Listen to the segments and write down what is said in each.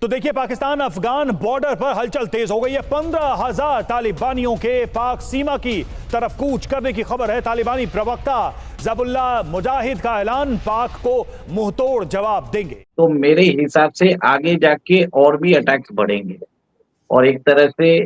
तो देखिए, पाकिस्तान अफगान बॉर्डर पर हलचल तेज हो गई है। 15,000 तालिबानियों के पाक सीमा की तरफ कूच करने की खबर है। तालिबानी प्रवक्ता ज़बुल्ला मुजाहिद का ऐलान, पाक को मुंहतोड़ जवाब देंगे। तो मेरे हिसाब से आगे जाके और भी अटैक्स बढ़ेंगे और एक तरह से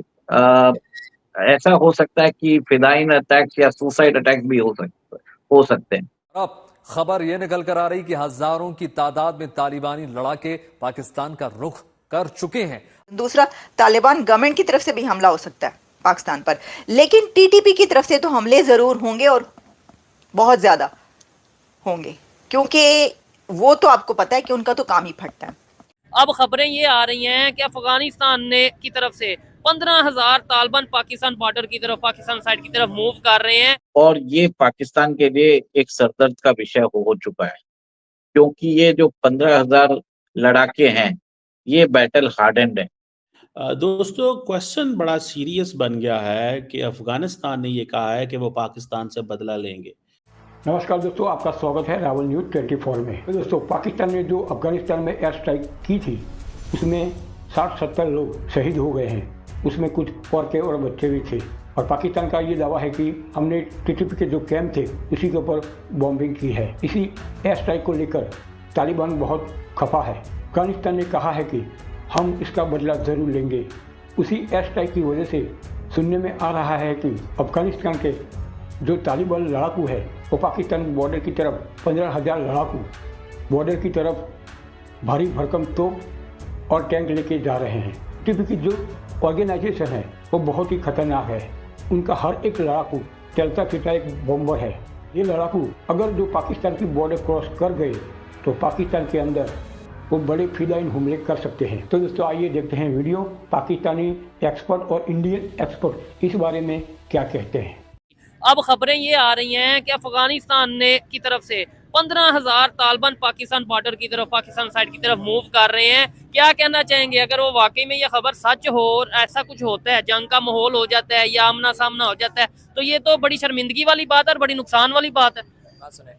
ऐसा हो सकता है कि फिदाइन अटैक्स या सुसाइड अटैक भी हो सकते हैं। अब खबर यह निकल कर आ रही कि हजारों की तादाद में तालिबानी लड़ाके पाकिस्तान का रुख कर चुके हैं। दूसरा, तालिबान गवर्नमेंट की तरफ से भी हमला हो सकता है पाकिस्तान पर, लेकिन टीटीपी की तरफ से तो हमले जरूर होंगे और बहुत ज्यादा होंगे, क्योंकि वो तो आपको पता है कि उनका तो काम ही फटता है। अब खबरें ये आ रही हैं कि अफगानिस्तान ने की तरफ से 15,000 तालिबान पाकिस्तान बॉर्डर की तरफ, पाकिस्तान साइड की तरफ मूव कर रहे हैं और ये पाकिस्तान के लिए एक सरदर्द का विषय हो चुका है, क्योंकि ये जो 15,000 लड़ाके हैं ये बैटल हार्डेंड है। दोस्तों, क्वेश्चन बड़ा सीरियस बन गया है कि अफगानिस्तान ने ये कहा है कि वो पाकिस्तान से बदला लेंगे। नमस्कार दोस्तों, आपका स्वागत है रावल न्यूज़ 24 में। तो दोस्तों, पाकिस्तान ने जो अफगानिस्तान में एयर स्ट्राइक की थी उसमें 60-70 लोग शहीद हो गए हैं। उसमें कुछ औरतें और बच्चे भी थे और पाकिस्तान का ये दावा है कि हमने टीटीपी के जो कैंप थे उसी के ऊपर बॉम्बिंग की है। इसी एयर स्ट्राइक को लेकर तालिबान बहुत खफा है। अफगानिस्तान ने कहा है कि हम इसका बदला ज़रूर लेंगे। उसी एयर स्ट्राइक की वजह से सुनने में आ रहा है कि अफगानिस्तान के जो तालिबान लड़ाकू है वो पाकिस्तान बॉर्डर की तरफ 15,000 लड़ाकू बॉर्डर की तरफ भारी भरकम तोप और टैंक लेके जा रहे हैं। टीपी की जो ऑर्गेनाइजेशन है वो बहुत ही खतरनाक है। उनका हर एक लड़ाकू चलता फिरता एक बॉम्बर है। ये लड़ाकू अगर जो पाकिस्तान की बॉर्डर क्रॉस कर गए तो पाकिस्तान के अंदर वो बड़े फिदाइन हमले कर सकते हैं। तो दोस्तों, आइए देखते हैं वीडियो, पाकिस्तानी एक्सपर्ट और इंडियन एक्सपर्ट इस बारे में क्या कहते हैं। अब खबरें ये आ रही हैं कि अफगानिस्तान ने की तरफ से 15,000 तालिबान पाकिस्तान बॉर्डर की तरफ, पाकिस्तान साइड की तरफ मूव कर रहे हैं। क्या कहना चाहेंगे अगर वो वाकई में ये खबर सच हो और ऐसा कुछ होता है, जंग का माहौल हो जाता है या आमना सामना हो जाता है, तो ये तो बड़ी शर्मिंदगी वाली बात है और बड़ी नुकसान वाली बात है। सुने,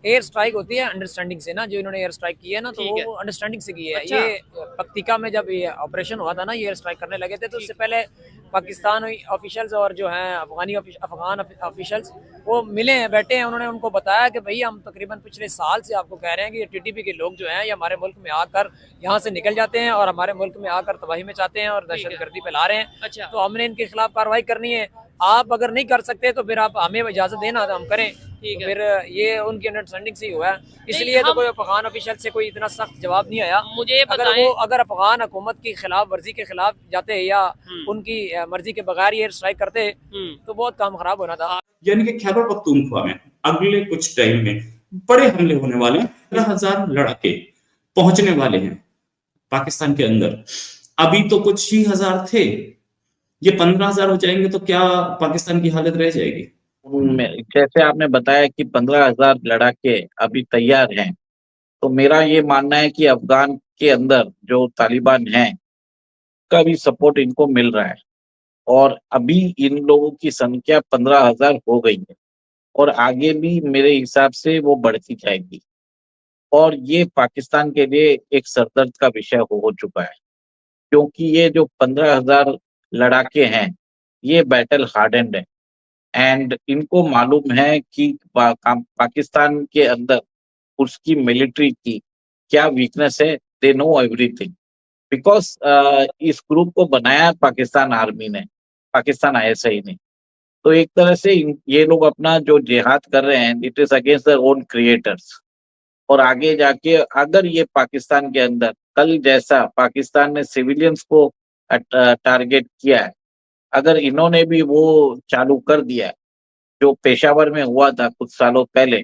एयर स्ट्राइक होती है अंडरस्टैंडिंग से ना, जो इन्होंने एयर स्ट्राइक की है ना, तो वो अंडरस्टैंडिंग से की है। अच्छा। ये पक्तिका में जब ये ऑपरेशन हुआ था ना, ये एयर स्ट्राइक करने लगे थे, तो उससे पहले पाकिस्तान ऑफिशियल्स और जो हैं अफगान ऑफिशियल्स वो मिले हैं, बैठे हैं। उन्होंने उनको बताया कि भाई हम तकरीबन पिछले साल से आपको कह रहे हैं कि ये टीटीपी के लोग जो हैं ये हमारे मुल्क में आकर यहाँ से निकल जाते हैं और हमारे मुल्क में आकर तबाही मचाते हैं और दहशतगर्दी फैला रहे हैं। अच्छा। तो हमने इनके खिलाफ कार्रवाई करनी है। आप अगर नहीं कर सकते तो फिर आप हमें इजाजत देना, तो हम करें। ठीक तो है। फिर ये उनकी अंडरस्टैंडिंग से ही हुआ है, इसलिए तो कोई अफगान ऑफिशियल से कोई इतना सख्त जवाब नहीं आया। मुझे ये बताएं, अगर अफगान हुकूमत की खिलाफ वर्जी के खिलाफ जाते या उनकी मर्जी के बगैर ये स्ट्राइक करते तो बहुत काम खराब होना था। यानी कि खैबर पख्तूनख्वा में अगले कुछ टाइम में बड़े हमले होने वाले हैं। 15,000 लड़ाके पहुंचने वाले हैं पाकिस्तान के अंदर। अभी तो कुछ ही हजार थे, ये 15,000 हो जाएंगे तो क्या पाकिस्तान की हालत रह जाएगी। जैसे आपने बताया कि 15,000 लड़ाके अभी तैयार हैं, तो मेरा ये मानना है कि अफगान के अंदर जो तालिबान हैं का भी सपोर्ट इनको मिल रहा है और अभी इन लोगों की संख्या 15,000 हो गई है और आगे भी मेरे हिसाब से वो बढ़ती जाएगी और ये पाकिस्तान के लिए एक सरदर्द का विषय हो चुका है, क्योंकि ये जो 15,000 लड़ाके हैं ये बैटल हार्डेंड है एंड इनको मालूम है कि पाकिस्तान के अंदर उसकी मिलिट्री की क्या वीकनेस है। दे नो एवरीथिंग बिकॉज इस ग्रुप को बनाया पाकिस्तान आर्मी ने, पाकिस्तान आईएसआई ने। तो एक तरह से ये लोग अपना जो जिहाद कर रहे हैं it is against their own creators. और आगे जाके अगर ये पाकिस्तान के अंदर कल जैसा पाकिस्तान ने सिविलियंस को टारगेट किया है, अगर इन्होंने भी वो चालू कर दिया है जो पेशावर में हुआ था कुछ सालों पहले,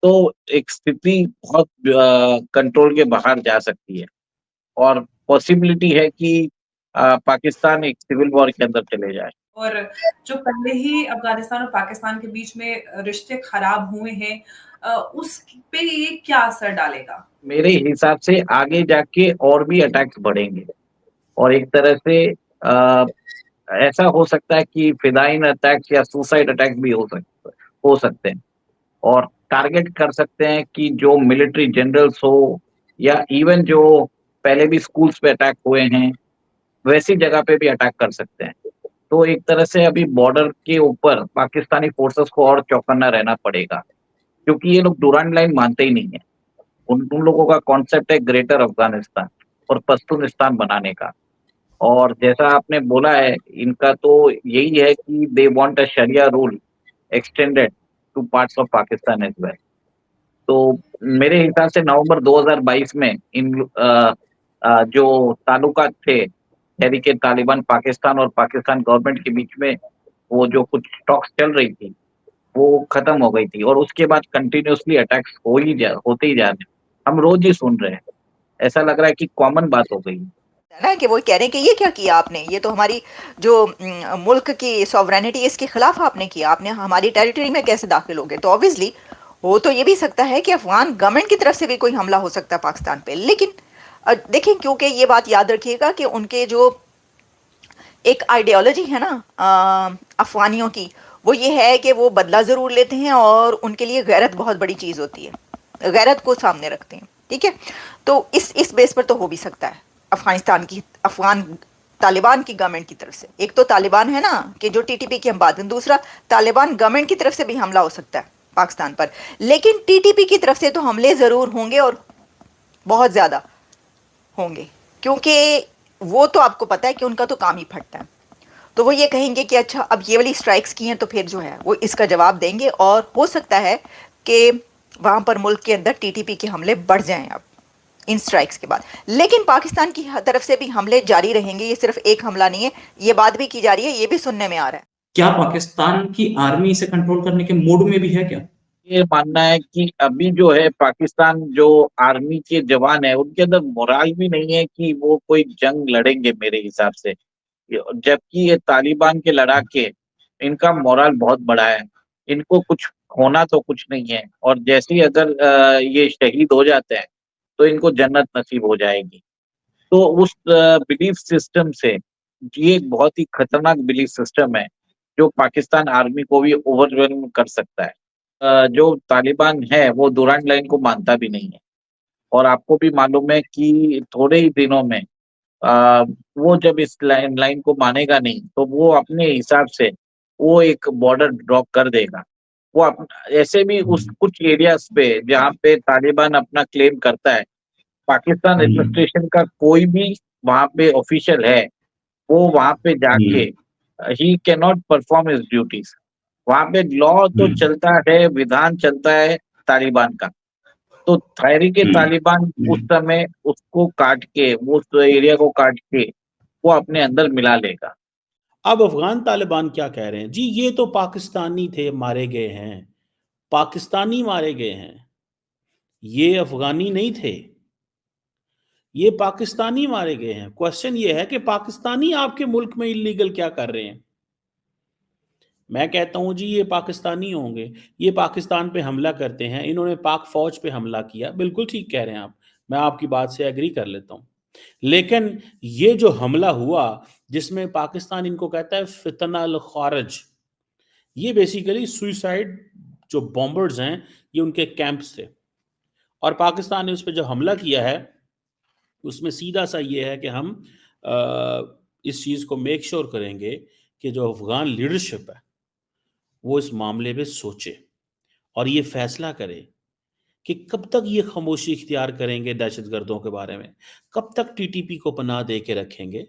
तो एक स्थिति बहुत कंट्रोल के बाहर जा सकती है और पॉसिबिलिटी है कि पाकिस्तान एक सिविल वॉर के अंदर चले जाए। और जो पहले ही अफगानिस्तान और पाकिस्तान के बीच में रिश्ते खराब हुए हैं, उस पे ये क्या असर डालेगा? मेरे हिसाब से आगे जाके और भी अटैक्स बढ़ेंगे और एक तरह से ऐसा हो सकता है कि फिदाइन अटैक्स या सुसाइड अटैक भी हो सकते हैं और टारगेट कर सकते हैं कि जो मिलिट्री जनरल्स हो या इवन जो पहले भी स्कूल्स पे अटैक हुए हैं, वैसी जगह पे भी अटैक कर सकते हैं। तो एक तरह से अभी बॉर्डर के ऊपर पाकिस्तानी फोर्सेस को और चौकन्ना रहना पड़ेगा, क्योंकि ये लोग डुरांड लाइन मानते ही नहीं है। उन लोगों का कॉन्सेप्ट है ग्रेटर अफगानिस्तान और पश्तूनिस्तान बनाने का। और जैसा आपने बोला है, इनका तो यही है कि they want a sharia rule extended to parts of Pakistan as well. तो मेरे हिसाब से नवंबर 2022 में जो ताल्लुकात थे तहरीके तालिबान पाकिस्तान और पाकिस्तान गवर्नमेंट के बीच में, वो जो कुछ टॉक्स चल रही थी वो खत्म हो गई थी, और उसके बाद कंटिन्यूअसली अटैक्स होते ही जा रहे हैं। हम रोज ही सुन रहे हैं, ऐसा लग रहा है कि कॉमन बात हो गई है ना, कि वो कह रहे हैं कि ये क्या किया आपने, ये तो हमारी जो मुल्क की सॉवरेनिटी है इसके खिलाफ आपने किया, आपने हमारी टेरिटरी में कैसे दाखिल हो गए। तो ऑब्वियसली हो तो ये भी सकता है कि अफगान गवर्नमेंट की तरफ से भी कोई हमला हो सकता है पाकिस्तान पे। लेकिन देखें, क्योंकि ये बात याद रखिएगा कि उनके जो एक आइडियोलॉजी है ना अफगानियों की, वो ये है कि वो बदला ज़रूर लेते हैं और उनके लिए गैरत बहुत बड़ी चीज़ होती है, गैरत को सामने रखते हैं। ठीक है, तो इस बेस पर तो हो भी सकता है अफगान तालिबान की गवर्नमेंट की तरफ से। एक तो तालिबान है ना कि जो टीटीपी की हम बात करें, दूसरा तालिबान गवर्नमेंट की तरफ से भी हमला हो सकता है पाकिस्तान पर। लेकिन टीटीपी की तरफ से तो हमले ज़रूर होंगे और बहुत ज़्यादा होंगे, क्योंकि वो तो आपको पता है कि उनका तो काम ही फटता है। तो वो ये कहेंगे कि अच्छा अब ये वाली स्ट्राइक्स की हैं तो फिर जो है वो इसका जवाब देंगे, और हो सकता है कि वहाँ पर मुल्क के अंदर टीटीपी के हमले बढ़ जाएं अब इन स्ट्राइक्स के बाद। लेकिन पाकिस्तान की तरफ से भी हमले जारी रहेंगे, ये सिर्फ एक हमला नहीं है, ये बात भी की जा रही है, ये भी सुनने में आ रहा है। क्या पाकिस्तान की आर्मी इसे कंट्रोल करने के मूड में भी है क्या? ये मानना है कि अभी जो है पाकिस्तान जो आर्मी के जवान है उनके अंदर मोराल भी नहीं है कि वो कोई जंग लड़ेंगे मेरे हिसाब से। जबकि ये तालिबान के लड़ाके, इनका मोराल बहुत बड़ा है, इनको कुछ होना तो कुछ नहीं है, और जैसे ही अगर ये शहीद हो जाते हैं तो इनको जन्नत नसीब हो जाएगी। तो उस बिलीफ सिस्टम से, ये एक बहुत ही खतरनाक बिलीफ सिस्टम है जो पाकिस्तान आर्मी को भी ओवरवेलम कर सकता है। जो तालिबान है वो डुरांड लाइन को मानता भी नहीं है, और आपको भी मालूम है कि थोड़े ही दिनों में वो जब इस लाइन को मानेगा नहीं तो वो अपने हिसाब से वो एक बॉर्डर ड्रॉप कर देगा। वो ऐसे भी उस कुछ एरियाज पे जहाँ पे तालिबान अपना क्लेम करता है, पाकिस्तान एडमिनिस्ट्रेशन का कोई भी वहाँ पे ऑफिशियल है, वो वहाँ पे जाके he can not perform his duties. वहाँ पे लॉ तो चलता है, विधान चलता है तालिबान का। तो तहरीके तालिबान उस समय उसको काट के, वो उस एरिया को काट के वो अपने अंदर मिला लेगा। अब अफगान तालिबान क्या कह रहे हैं जी, ये तो पाकिस्तानी थे मारे गए हैं, पाकिस्तानी मारे गए हैं, ये अफगानी नहीं थे, ये पाकिस्तानी मारे गए हैं। क्वेश्चन ये है कि पाकिस्तानी आपके मुल्क में इलीगल क्या कर रहे हैं? मैं कहता हूं जी ये पाकिस्तानी होंगे, ये पाकिस्तान पे हमला करते हैं, इन्होंने पाक फौज पे हमला किया। बिल्कुल ठीक कह रहे हैं आप, मैं आपकी बात से एग्री कर लेता हूं। लेकिन ये जो हमला हुआ जिसमें पाकिस्तान इनको कहता है फितना अल खारज, ये बेसिकली सुइसाइड जो बॉम्बर्स हैं ये उनके कैंप्स थे, और पाकिस्तान ने उस पर जो हमला किया है उसमें सीधा सा ये है कि हम इस चीज़ को मेक श्योर करेंगे कि जो अफगान लीडरशिप है वो इस मामले में सोचे और ये फैसला करे कि कब तक ये खामोशी इख्तियार करेंगे दहशतगर्दों के बारे में, कब तक टीटीपी को पनाह दे के रखेंगे,